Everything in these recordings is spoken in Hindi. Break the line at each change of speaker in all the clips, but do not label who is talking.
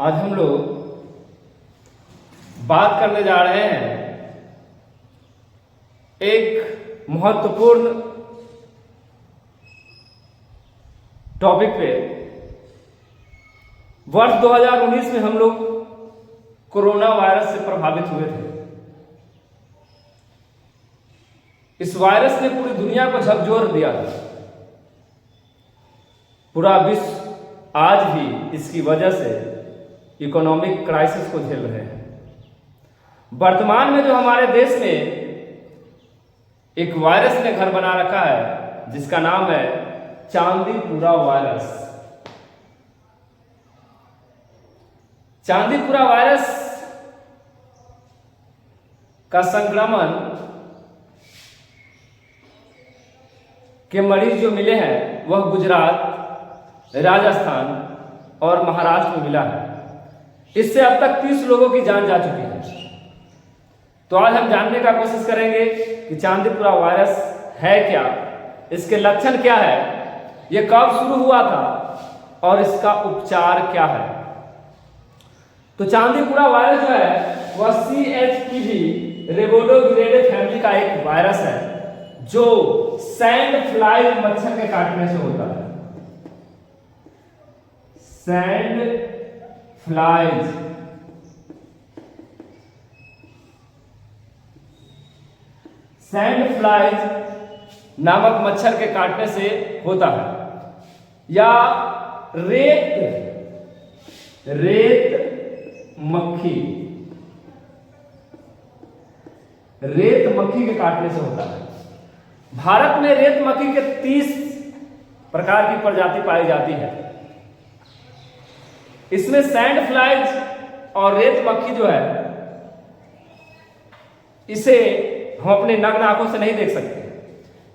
आज हम लोग बात करने जा रहे हैं एक महत्वपूर्ण टॉपिक पे। वर्ष 2019 में हम लोग कोरोना वायरस से प्रभावित हुए थे। इस वायरस ने पूरी दुनिया को झकझोर दिया था। पूरा विश्व आज भी इसकी वजह से इकोनॉमिक क्राइसिस को झेल रहे हैं। वर्तमान में जो हमारे देश में एक वायरस ने घर बना रखा है जिसका नाम है चांदीपुरा वायरस। चांदीपुरा वायरस का संक्रमण के मरीज जो मिले हैं वह गुजरात, राजस्थान और महाराष्ट्र में मिला है। इससे अब तक 30 लोगों की जान जा चुकी है। तो आज हम जानने का कोशिश करेंगे कि चांदीपुरा वायरस है क्या, इसके लक्षण क्या है, यह कब शुरू हुआ था और इसका उपचार क्या है। तो चांदीपुरा वायरस जो है वह CHPV रेबोडोविरिडे फैमिली का एक वायरस है जो सैंड फ्लाई मच्छर के काटने से होता है। सैंड फ्लाइज नामक मच्छर के काटने से होता है, या रेत मक्खी के काटने से होता है। भारत में रेत मक्खी के 30 प्रकार की प्रजाति पाई जाती है। इसमें सैंड फ्लाइज और रेत मक्खी जो है इसे हम अपने नग्न आंखों से नहीं देख सकते।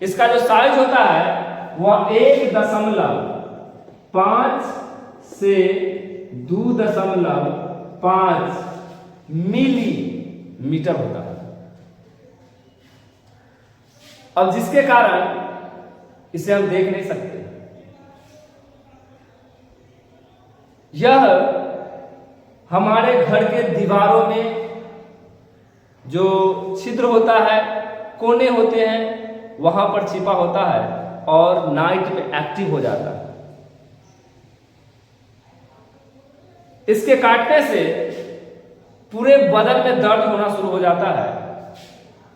इसका जो साइज होता है वह 1.5 से 2.5 मिलीमीटर होता है। अब जिसके कारण इसे हम देख नहीं सकते। यह हमारे घर के दीवारों में जो छिद्र होता है, कोने होते हैं, वहां पर छिपा होता है और नाइट में एक्टिव हो जाता है। इसके काटने से पूरे बदन में दर्द होना शुरू हो जाता है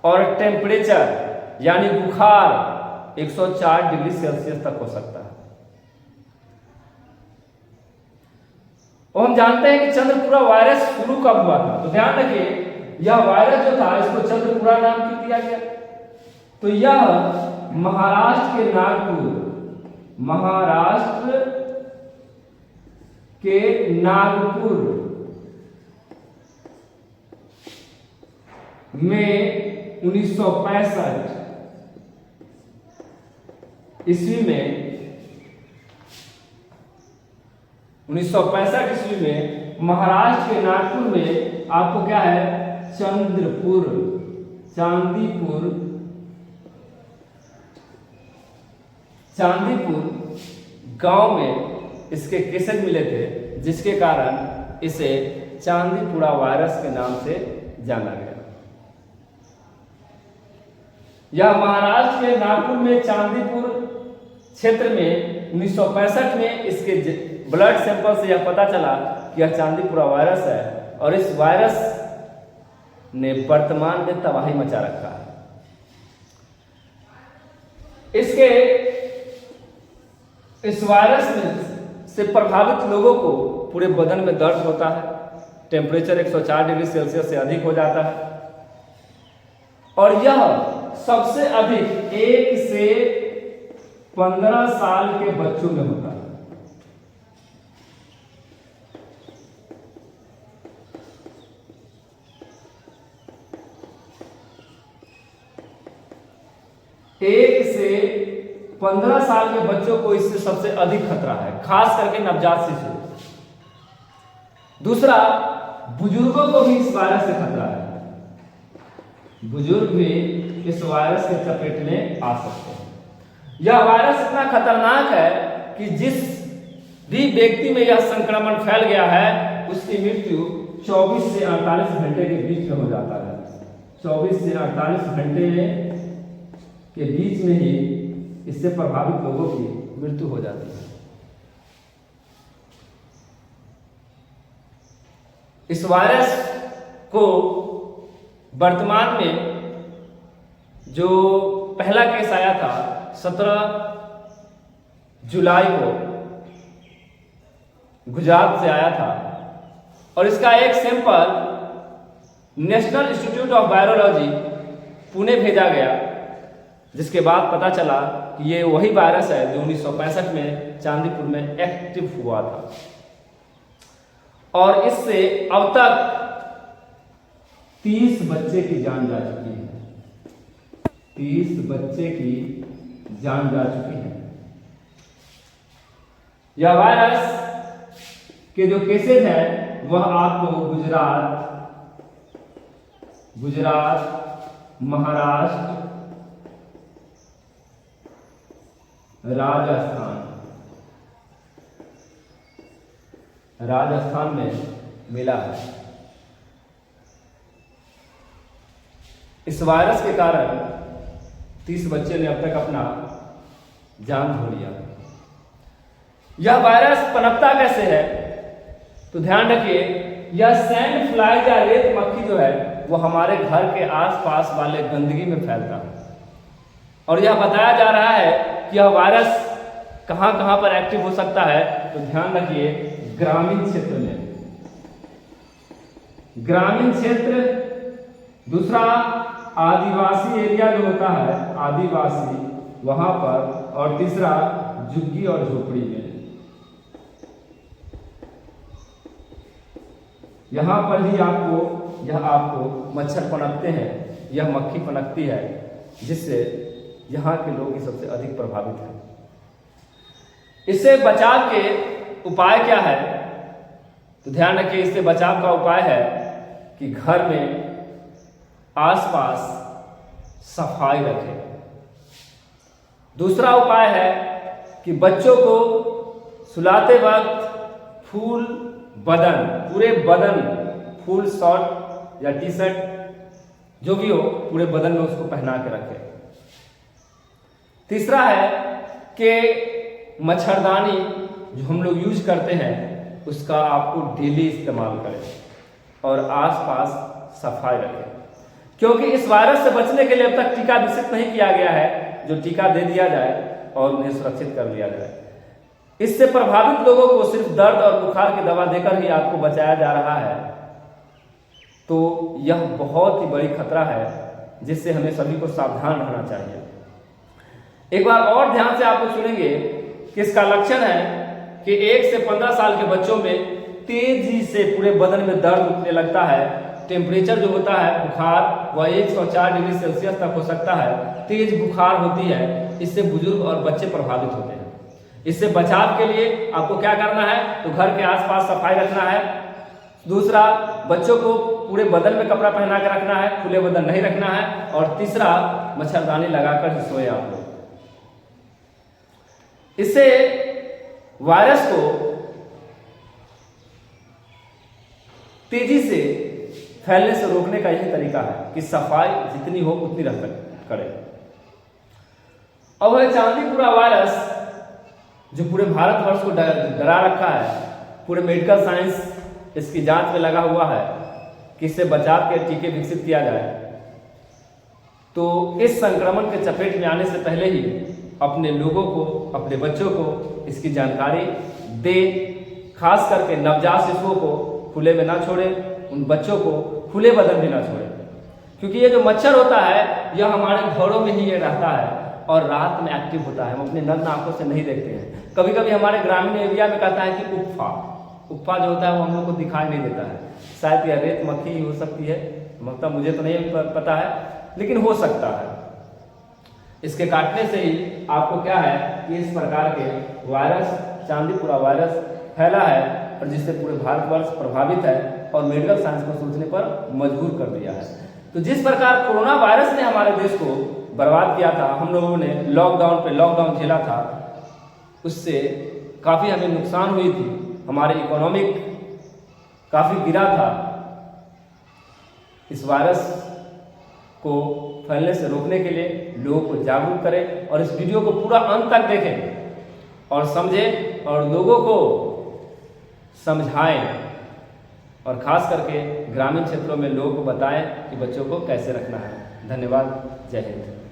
और टेम्परेचर यानी बुखार 104 डिग्री सेल्सियस तक हो सकता है। और हम जानते हैं कि चांदीपुरा वायरस शुरू कब हुआ था। तो ध्यान रखिए, यह वायरस जो था इसको चांदीपुरा नाम क्यों दिया गया। तो यह महाराष्ट्र के नागपुर में 1965 ईस्वी में 1965 ईस्वी में महाराष्ट्र के नागपुर में आपको क्या है चांदीपुर गांव में इसके केसेस मिले थे, जिसके कारण इसे चांदीपुरा वायरस के नाम से जाना गया। यह महाराष्ट्र के नागपुर में चांदीपुर क्षेत्र में 1965 में इसके ब्लड सैंपल से यह पता चला कि यह चांदीपुरा वायरस है और इस वायरस ने वर्तमान में तबाही मचा रखा है। इस वायरस से प्रभावित लोगों को पूरे बदन में दर्द होता है, टेम्परेचर 104 डिग्री सेल्सियस से अधिक हो जाता है और यह सबसे अधिक 1 से 15 साल के बच्चों में होता है। एक से 15 साल के बच्चों को इससे सबसे अधिक खतरा है, खास करके नवजात शिशु। दूसरा, बुजुर्गों को भी इस वायरस से खतरा है। बुजुर्ग भी इस वायरस के चपेट में आ सकते हैं। यह वायरस इतना खतरनाक है कि जिस भी व्यक्ति में यह संक्रमण फैल गया है उसकी मृत्यु 24 से 48 घंटे के बीच में हो जाता है। 24 से 48 घंटे के बीच में ही इससे प्रभावित लोगों की मृत्यु हो जाती है। इस वायरस को वर्तमान में जो पहला केस आया था 17 जुलाई को गुजरात से आया था और इसका एक sample national institute of virology Pune भेजा गया, जिसके बाद पता चला कि ये वही वायरस है जो 1965 में चांदीपुर में एक्टिव हुआ था और इससे अब तक 30 बच्चे की जान जा चुकी है। 30 बच्चे की जान जा चुकी है। यह वायरस के जो केसेज हैं वह आपको गुजरात, महाराष्ट्र, राजस्थान में मिला है। इस वायरस के कारण 30 बच्चे ने अब तक अपना जान खो लिया। यह वायरस पनपता कैसे है तो ध्यान रखिए, यह सैंड फ्लाई या रेत मक्खी जो है वो हमारे घर के आसपास वाले गंदगी में फैलता है और यह बताया जा रहा है कि यह वायरस कहां कहां पर एक्टिव हो सकता है तो ध्यान रखिए, ग्रामीण क्षेत्र में, ग्रामीण क्षेत्र, दूसरा आदिवासी एरिया जो होता है आदिवासी वहां पर, और तीसरा झुग्गी और झोपड़ी में। यहां पर ही आपको मच्छर पनपते हैं, यह मक्खी पनपती है, जिससे यहाँ के लोग ही सबसे अधिक प्रभावित हैं। इससे बचाव के उपाय क्या है तो ध्यान रखिए, इससे बचाव का उपाय है कि घर में आसपास सफाई रखें। दूसरा उपाय है कि बच्चों को सुलाते वक्त पूरे बदन फुल शॉर्ट या टी शर्ट जो भी हो पूरे बदन में उसको पहना के रखें। तीसरा है कि मच्छरदानी जो हम लोग यूज करते हैं उसका आपको डेली इस्तेमाल करें और आसपास सफाई रखें, क्योंकि इस वायरस से बचने के लिए अब तक टीका विकसित नहीं किया गया है जो टीका दे दिया जाए और उन्हें सुरक्षित कर लिया जाए। इससे प्रभावित लोगों को सिर्फ दर्द और बुखार की दवा देकर ही आपको बचाया जा रहा है, तो यह बहुत ही बड़ी खतरा है जिससे हमें सभी को सावधान रहना चाहिए। एक बार और ध्यान से आपको सुनेंगे कि इसका लक्षण है कि 1 से 15 साल के बच्चों में तेजी से पूरे बदन में दर्द उठने लगता है। टेम्परेचर जो होता है बुखार वह 104 डिग्री सेल्सियस तक हो सकता है। तेज बुखार होती है, इससे बुजुर्ग और बच्चे प्रभावित होते हैं। इससे बचाव के लिए आपको क्या करना है तो घर के आसपास सफाई रखना है। दूसरा, बच्चों को पूरे बदन में कपड़ा पहना के रखना है, खुले बदन नहीं रखना है। और तीसरा, मच्छरदानी लगाकर ही सोए आप लोग। इससे वायरस को तेजी से फैलने से रोकने का यही तरीका है कि सफाई जितनी हो उतनी करें। अब है चांदीपुरा वायरस जो पूरे भारतवर्ष को डरा रखा है। पूरे मेडिकल साइंस इसकी जांच में लगा हुआ है कि इससे बचाव के टीके विकसित किया जाए। तो इस संक्रमण के चपेट में आने से पहले ही अपने लोगों को, अपने बच्चों को इसकी जानकारी दे। खास करके नवजात शिशुओं को खुले में ना छोड़े, उन बच्चों को खुले बदन भी ना छोड़े, क्योंकि ये जो मच्छर होता है यह हमारे घरों में ही ये रहता है और रात में एक्टिव होता है। हम अपने नग्न आंखों से नहीं देखते हैं। कभी कभी हमारे ग्रामीण एरिया में कहता है कि उप्फा जो होता है वो हम लोग को दिखाई नहीं देता है। शायद यह रेत मक्खी ही हो सकती है, मतलब मुझे तो नहीं पता है, लेकिन हो सकता है। इसके काटने से ही आपको क्या है कि इस प्रकार के वायरस, चांदीपुरा वायरस फैला है और जिससे पूरे भारतवर्ष प्रभावित है और मेडिकल साइंस को सोचने पर मजबूर कर दिया है। तो जिस प्रकार कोरोना वायरस ने हमारे देश को बर्बाद किया था, हम लोगों ने लॉकडाउन झेला था, उससे काफ़ी हमें नुकसान हुई थी। हमारे इकोनॉमिक काफ़ी गिरा था। इस वायरस को फैलने से रोकने के लिए लोगों को जागरूक करें और इस वीडियो को पूरा अंत तक देखें और समझें और लोगों को समझाएं और ख़ास करके ग्रामीण क्षेत्रों में लोगों को बताएं कि बच्चों को कैसे रखना है। धन्यवाद। जय हिंद।